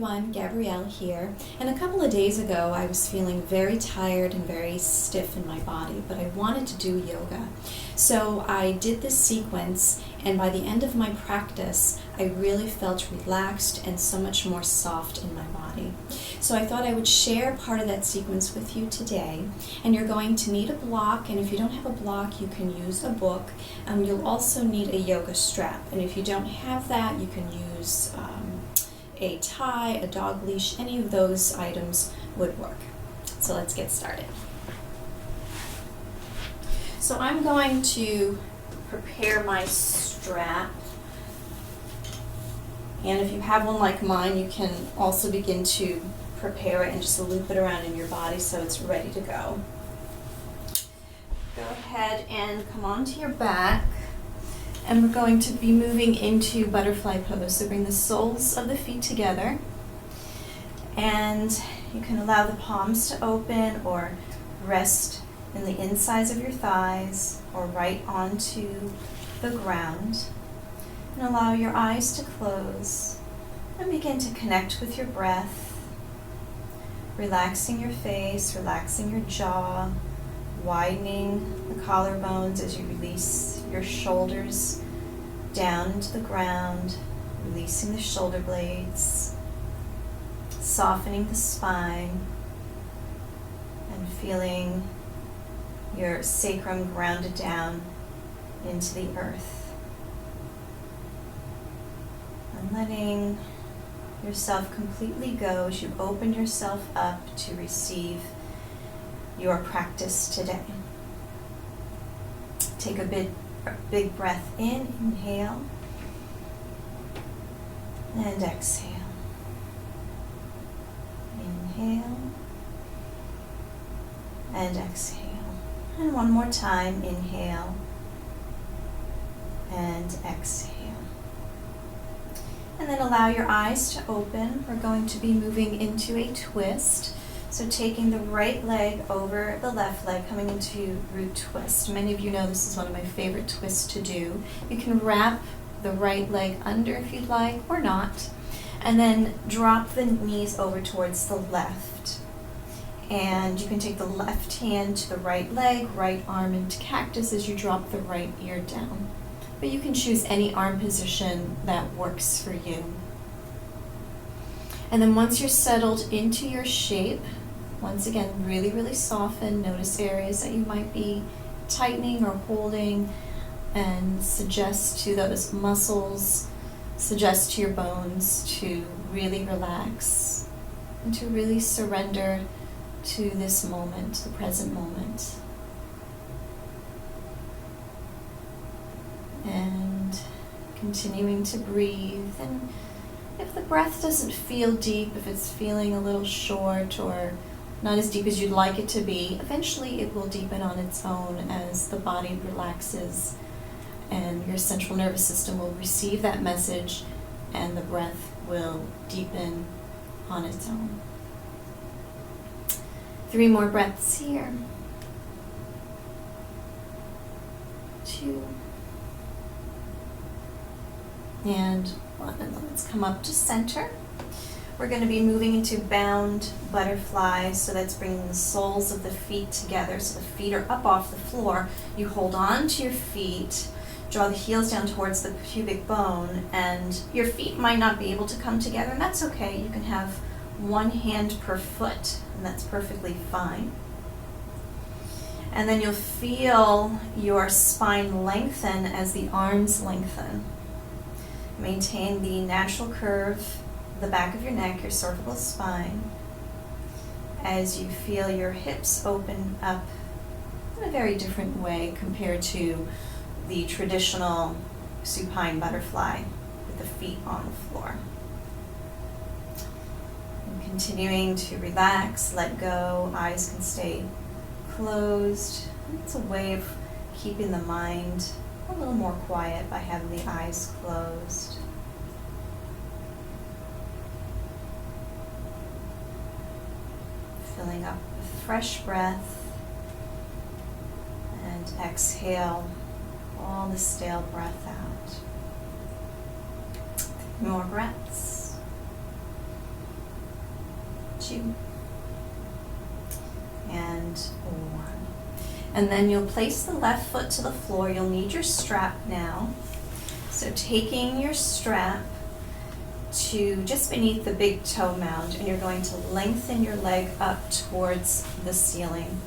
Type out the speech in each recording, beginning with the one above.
everyone, Gabrielle here. And a couple of days ago I was feeling very tired and very stiff in my body, but I wanted to do yoga. So I did this sequence, and by the end of my practice I really felt relaxed and so much more soft in my body. So I thought I would share part of that sequence with you today. And you're going to need a block, and if you don't have a block you can use a book. You'll also need a yoga strap, and if you don't have that you can use a tie, a dog leash, any of those items would work. So let's get started. So I'm going to prepare my strap, and if you have one like mine you can also begin to prepare it and just loop it around in your body so it's ready to go. Go ahead and come onto your back. And we're going to be moving into butterfly pose. So bring the soles of the feet together. And you can allow the palms to open or rest in the insides of your thighs or right onto the ground. And allow your eyes to close and begin to connect with your breath. Relaxing your face, relaxing your jaw, widening the collarbones as you release your shoulders down into the ground, releasing the shoulder blades, softening the spine, and feeling your sacrum grounded down into the earth. And letting yourself completely go as you open yourself up to receive your practice today. Take a big breath in, inhale, and exhale. Inhale, and exhale. And one more time, inhale, and exhale. And then allow your eyes to open. We're going to be moving into a twist. So taking the right leg over the left leg, coming into root twist. Many of you know this is one of my favorite twists to do. You can wrap the right leg under if you'd like, or not. And then drop the knees over towards the left. And you can take the left hand to the right leg, right arm into cactus as you drop the right ear down. But you can choose any arm position that works for you. And then once you're settled into your shape, once again, really soften. Notice areas that you might be tightening or holding, and suggest to those muscles, suggest to your bones to really relax and to really surrender to this moment, the present moment. And continuing to breathe. And if the breath doesn't feel deep, if it's feeling a little short or not as deep as you'd like it to be, eventually it will deepen on its own as the body relaxes and your central nervous system will receive that message and the breath will deepen on its own. 3 more breaths here. 2. And 1. And then let's come up to center. We're going to be moving into bound butterfly, so that's bringing the soles of the feet together, so the feet are up off the floor. You hold on to your feet, draw the heels down towards the pubic bone, and your feet might not be able to come together, and that's okay. You can have one hand per foot, and that's perfectly fine. And then you'll feel your spine lengthen as the arms lengthen. Maintain the natural curve, the back of your neck, your cervical spine, as you feel your hips open up in a very different way compared to the traditional supine butterfly with the feet on the floor. And continuing to relax, let go, eyes can stay closed. It's a way of keeping the mind a little more quiet by having the eyes closed. Filling up with fresh breath, and exhale all the stale breath out. More breaths. 2, and 1. And then you'll place the left foot to the floor. You'll need your strap now. So taking your strap to just beneath the big toe mound, and you're going to lengthen your leg up towards the ceiling.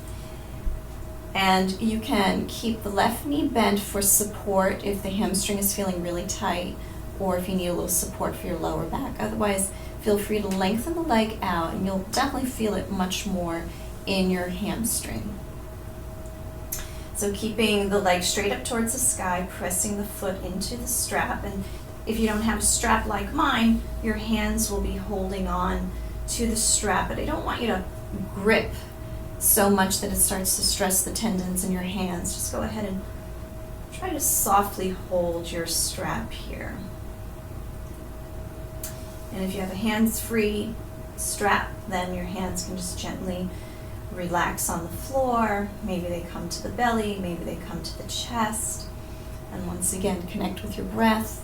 And you can keep the left knee bent for support if the hamstring is feeling really tight, or if you need a little support for your lower back. Otherwise, feel free to lengthen the leg out, and you'll definitely feel it much more in your hamstring. So keeping the leg straight up towards the sky, pressing the foot into the strap. And if you don't have a strap like mine, your hands will be holding on to the strap. But I don't want you to grip so much that it starts to stress the tendons in your hands. Just go ahead and try to softly hold your strap here. And if you have a hands-free strap, then your hands can just gently relax on the floor. Maybe they come to the belly, maybe they come to the chest. And once again, connect with your breath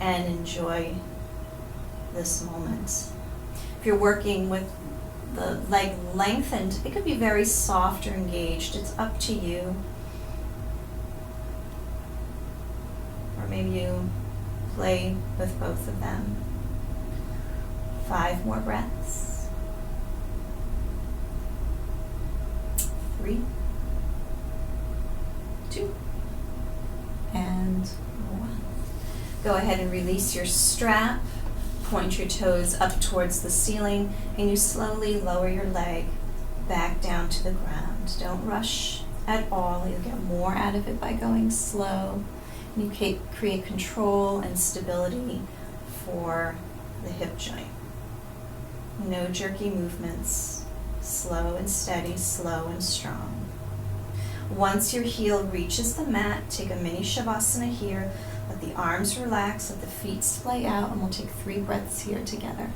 and enjoy this moment. If you're working with the leg lengthened, it could be very soft or engaged. It's up to you. Or maybe you play with both of them. 5 more breaths. 3, 2, and 1. Go ahead and release your strap. Point your toes up towards the ceiling, and you slowly lower your leg back down to the ground. Don't rush at all. You'll get more out of it by going slow. You create control and stability for the hip joint. No jerky movements. Slow and steady, slow and strong. Once your heel reaches the mat, take a mini Shavasana here. Let the arms relax, let the feet splay out, and we'll take 3 breaths here together.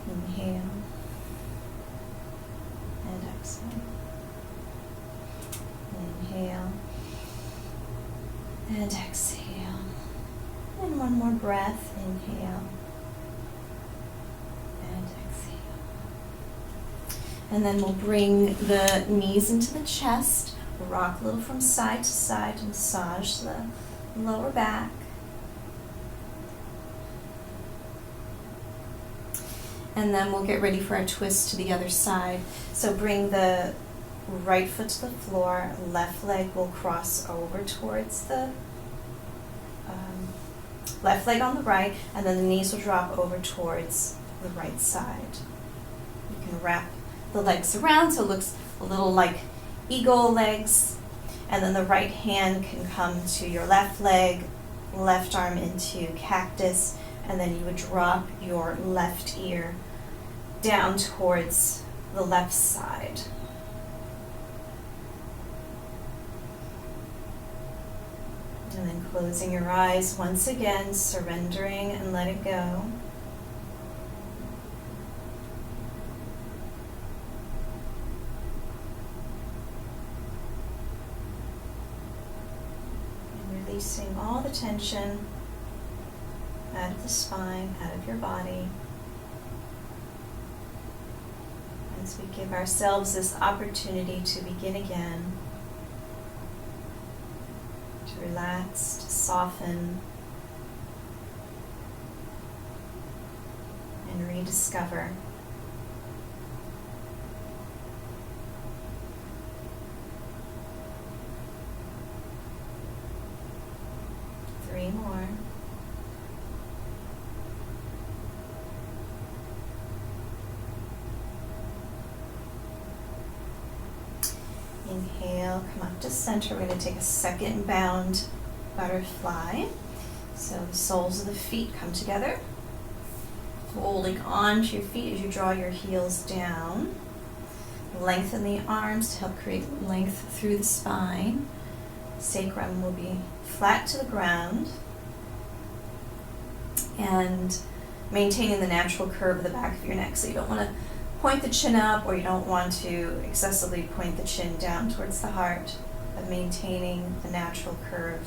Inhale and exhale. Inhale and exhale. And one more breath. Inhale and exhale. And then we'll bring the knees into the chest. We'll rock a little from side to side to massage the lower back. And then we'll get ready for our twist to the other side. So bring the right foot to the floor, left leg will cross over towards the left leg on the right, and then the knees will drop over towards the right side. You can wrap the legs around so it looks a little like eagle legs, and then the right hand can come to your left leg, left arm into cactus, and then you would drop your left ear down towards the left side. And then closing your eyes once again, surrendering and let it go. And releasing all the tension out of the spine, out of your body. As we give ourselves this opportunity to begin again. To relax, to soften, and rediscover. Three more. Inhale, come up to center. We're going to take a second bound butterfly. So the soles of the feet come together, holding on to your feet as you draw your heels down. Lengthen the arms to help create length through the spine. Sacrum will be flat to the ground. And maintaining the natural curve of the back of your neck. So you don't want to point the chin up, or you don't want to excessively point the chin down towards the heart, but maintaining the natural curve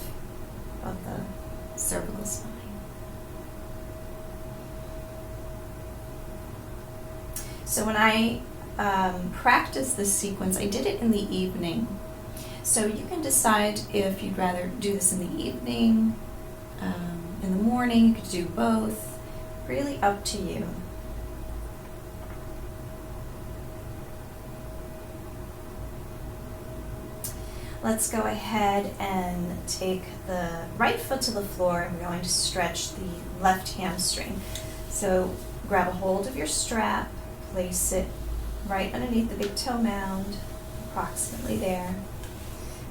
of the cervical spine. So when I practiced this sequence, I did it in the evening. So you can decide if you'd rather do this in the evening, in the morning. You could do both. Really up to you. Let's go ahead and take the right foot to the floor, and we're going to stretch the left hamstring. So grab a hold of your strap, place it right underneath the big toe mound, approximately there.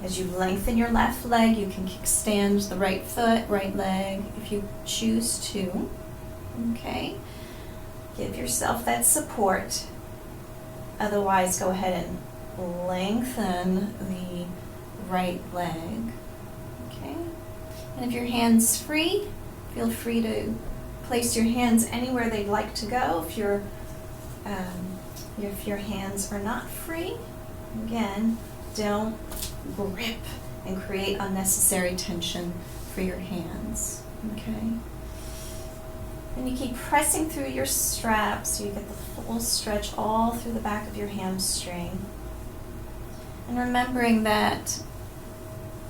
As you lengthen your left leg, you can kickstand the right foot, right leg, if you choose to. Okay? Give yourself that support. Otherwise, go ahead and lengthen the right leg. Okay? And if your hand's free, feel free to place your hands anywhere they'd like to go. If your hands are not free, again, don't grip and create unnecessary tension for your hands. Okay? And you keep pressing through your strap so you get the full stretch all through the back of your hamstring. And remembering that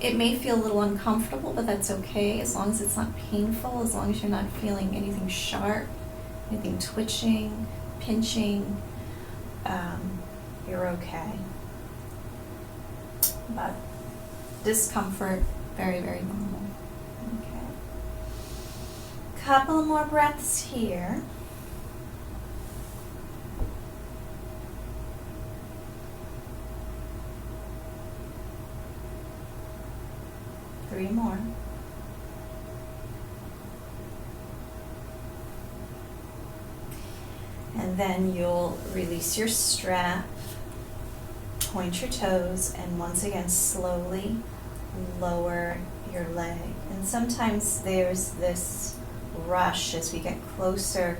it may feel a little uncomfortable, but that's okay as long as it's not painful, as long as you're not feeling anything sharp, anything twitching, pinching, you're okay. But discomfort, very, very normal. Okay. Couple more breaths here. Three more. And then you'll release your strap, point your toes, and once again slowly lower your leg. And sometimes there's this rush as we get closer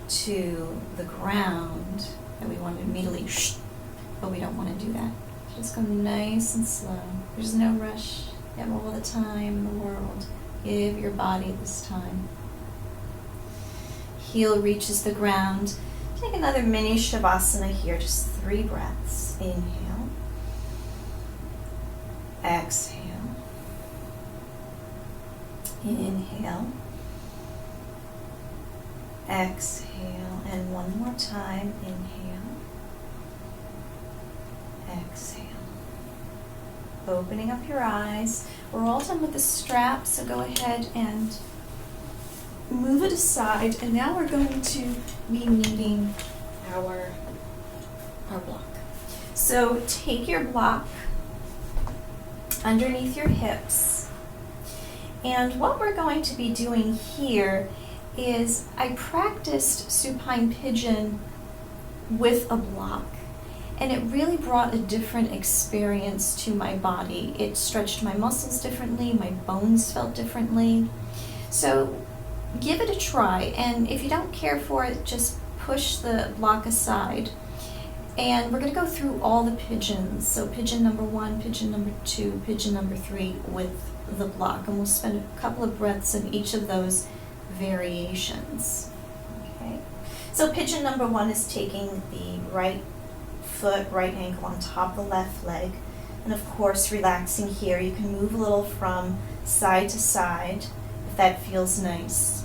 to the ground that we want to immediately but we don't want to do that. Just go nice and slow. There's no rush. You have all the time in the world. Give your body this time. Heel reaches the ground. Take another mini Shavasana here, just 3 breaths. Inhale. Exhale. Inhale. Exhale. And one more time. Inhale. Exhale. Opening up your eyes. We're all done with the strap, so go ahead and move it aside. And now we're going to be kneading our block. So take your block underneath your hips. And what we're going to be doing here is I practiced supine pigeon with a block. And it really brought a different experience to my body. It stretched my muscles differently, my bones felt differently. So give it a try, and if you don't care for it, just push the block aside. And we're going to go through all the pigeons. So pigeon number 1, pigeon number 2, pigeon number 3 with the block. And we'll spend a couple of breaths in each of those variations. Okay. So pigeon number 1 is taking the right foot, right ankle on top of the left leg, and of course relaxing here. You can move a little from side to side if that feels nice.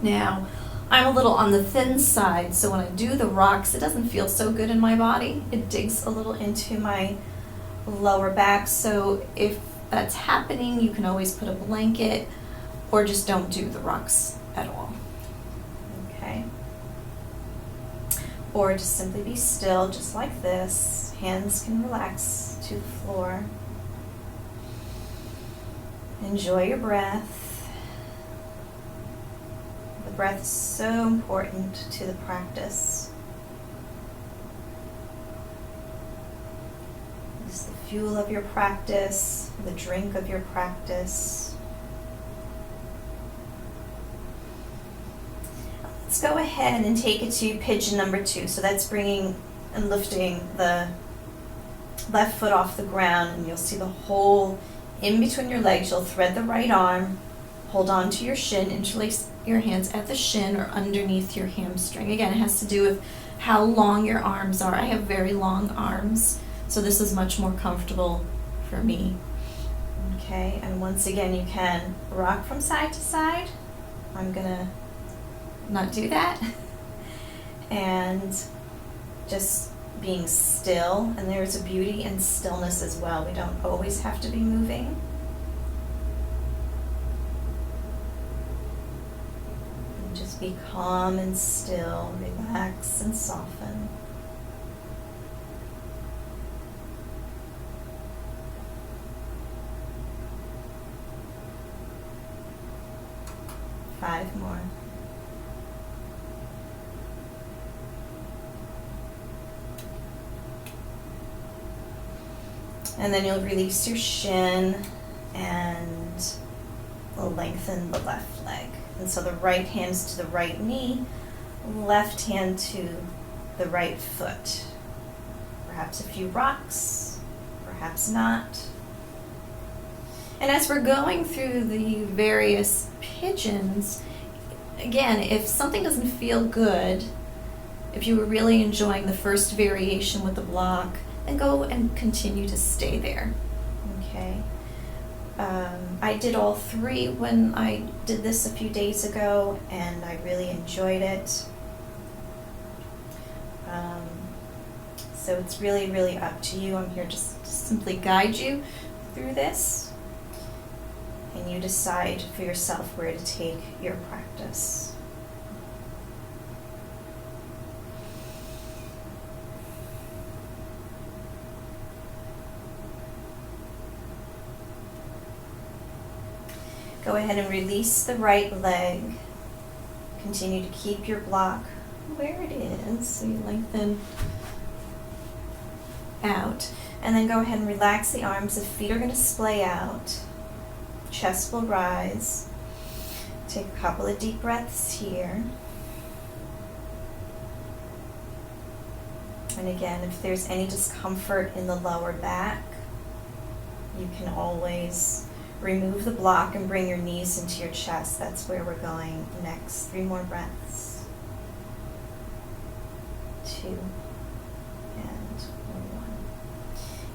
Now, I'm a little on the thin side, so when I do the rocks, it doesn't feel so good in my body. It digs a little into my lower back, so if that's happening, you can always put a blanket or just don't do the rocks at all. Okay? Or just simply be still, just like this. Hands can relax to the floor. Enjoy your breath. The breath is so important to the practice. It's the fuel of your practice, the drink of your practice. Let's go ahead and take it to pigeon number 2. So that's bringing and lifting the left foot off the ground, and you'll see the hole in between your legs. You'll thread the right arm, hold on to your shin, interlace your hands at the shin or underneath your hamstring. Again, it has to do with how long your arms are. I have very long arms, so this is much more comfortable for me. Okay, and once again, you can rock from side to side. I'm gonna not do that. And just being still, and there's a beauty in stillness as well. We don't always have to be moving. And just be calm and still, relax and soften. Five more. And then you'll release your shin and lengthen the left leg. And so the right hand's to the right knee, left hand to the right foot. Perhaps a few rocks, perhaps not. And as we're going through the various pigeons, again, if something doesn't feel good, if you were really enjoying the first variation with the block, then go and continue to stay there. Okay. I did all three when I did this a few days ago, and I really enjoyed it. So it's really, really up to you. I'm here just to simply guide you through this, and you decide for yourself where to take your practice. Go ahead and release the right leg. Continue to keep your block where it is, so you lengthen out. And then go ahead and relax the arms. The feet are going to splay out. Chest will rise. Take a couple of deep breaths here. And again, if there's any discomfort in the lower back, you can always remove the block and bring your knees into your chest. That's where we're going next. 3 more breaths. 2 and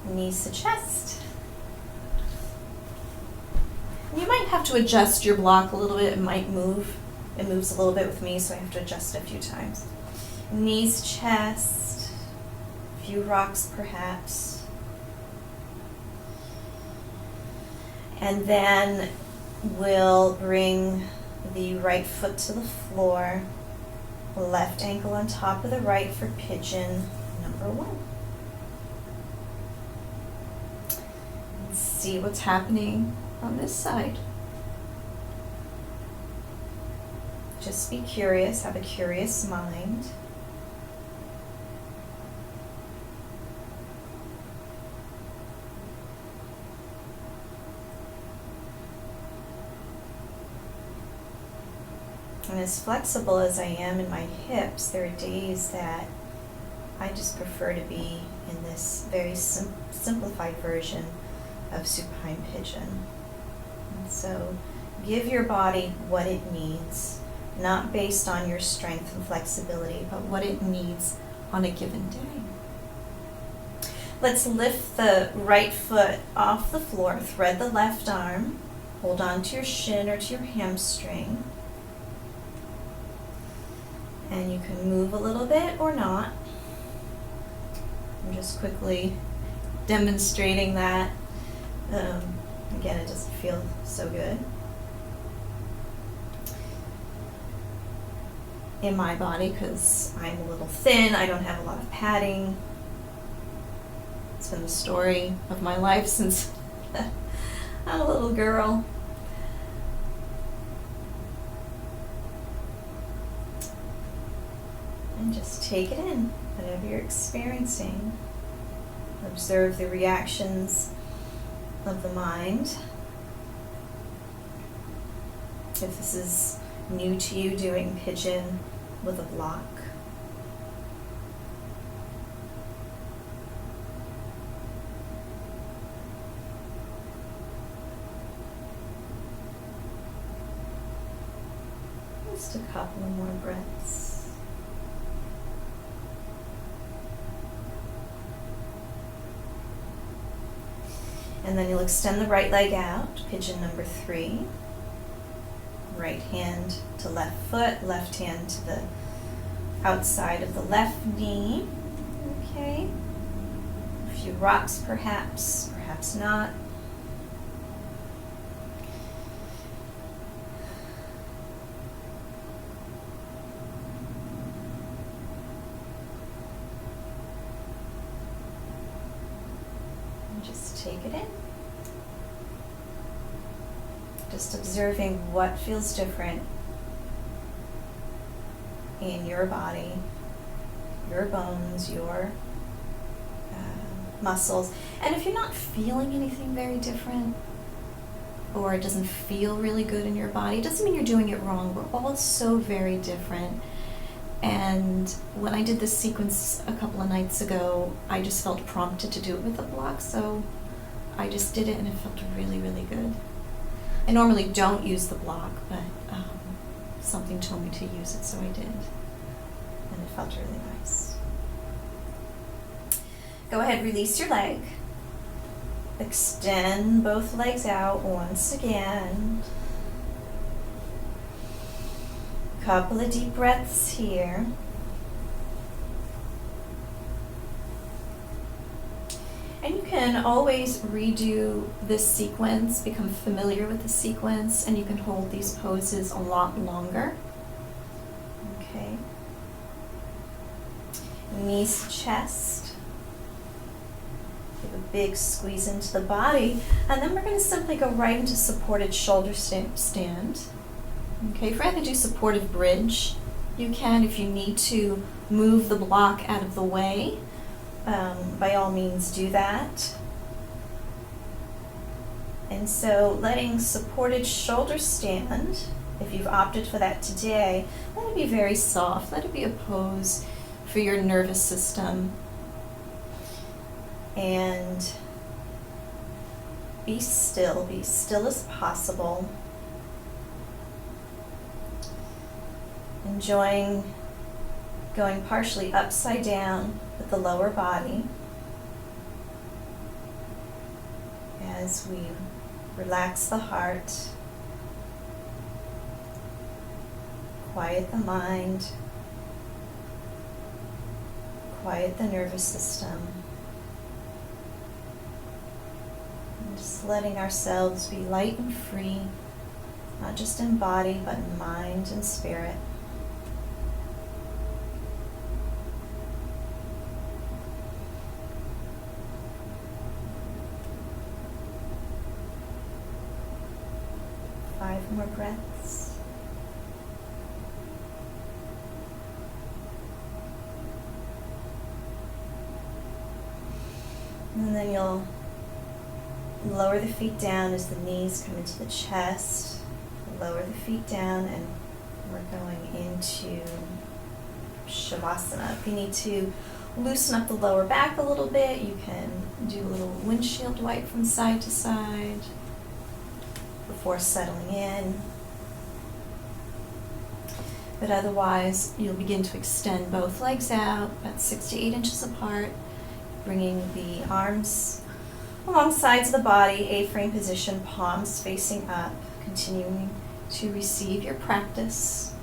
1. Knees to chest. You might have to adjust your block a little bit. It might move. It moves a little bit with me, so I have to adjust it a few times. Knees, chest. A few rocks perhaps. And then we'll bring the right foot to the floor, left ankle on top of the right for pigeon number 1. Let's see what's happening on this side. Just be curious, have a curious mind. And as flexible as I am in my hips, there are days that I just prefer to be in this very simplified version of supine pigeon. And so give your body what it needs, not based on your strength and flexibility, but what it needs on a given day. Let's lift the right foot off the floor, thread the left arm, hold on to your shin or to your hamstring. And you can move a little bit or not. I'm just quickly demonstrating that. Again, it doesn't feel so good in my body because I'm a little thin. I don't have a lot of padding. It's been the story of my life since I'm a little girl. And just take it in, whatever you're experiencing. Observe the reactions of the mind. If this is new to you, doing pigeon with a block. Just a couple of more breaths. And then you'll extend the right leg out, pigeon number 3. Right hand to left foot, left hand to the outside of the left knee. Okay. A few rocks perhaps, perhaps not. And just take it in. Just observing what feels different in your body, your bones, your muscles. And if you're not feeling anything very different, or it doesn't feel really good in your body, it doesn't mean you're doing it wrong. We're all so very different. And when I did this sequence a couple of nights ago, I just felt prompted to do it with a block, so I just did it and it felt really, really good. I normally don't use the block, but something told me to use it, so I did. And it felt really nice. Go ahead, release your leg. Extend both legs out once again. Couple of deep breaths here. And you can always redo this sequence, become familiar with the sequence, and you can hold these poses a lot longer. Okay. Knees to chest. Give a big squeeze into the body. And then we're going to simply go right into supported shoulder stand. Okay, if you're going to do supportive bridge, you can, if you need to move the block out of the way. By all means do that. And so letting supported shoulder stand, if you've opted for that today, let it be very soft. Let it be a pose for your nervous system. And be still as possible. Enjoying going partially upside down with the lower body as we relax the heart, quiet the mind, quiet the nervous system, and just letting ourselves be light and free, not just in body but in mind and spirit. Five more breaths. And then you'll lower the feet down as the knees come into the chest. Lower the feet down, and we're going into Shavasana. If you need to loosen up the lower back a little bit, you can do a little windshield wipe from side to side before settling in. But otherwise, you'll begin to extend both legs out, about 6 to 8 inches apart, bringing the arms along sides of the body, A-frame position, palms facing up, continuing to receive your practice,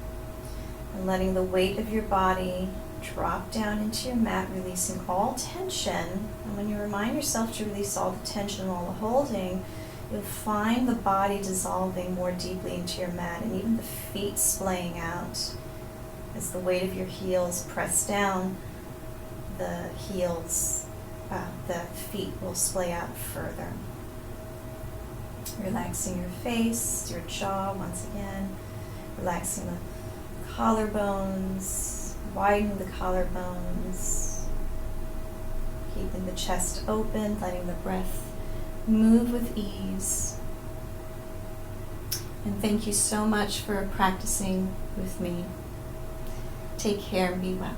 and letting the weight of your body drop down into your mat, releasing all tension. And when you remind yourself to release all the tension while holding, you'll find the body dissolving more deeply into your mat, and even the feet splaying out as the weight of your heels press down. The feet will splay out further. Relaxing your face, your jaw once again, relaxing the collarbones, widening the collarbones, keeping the chest open, letting the breath move with ease. And thank you so much for practicing with me. Take care and be well.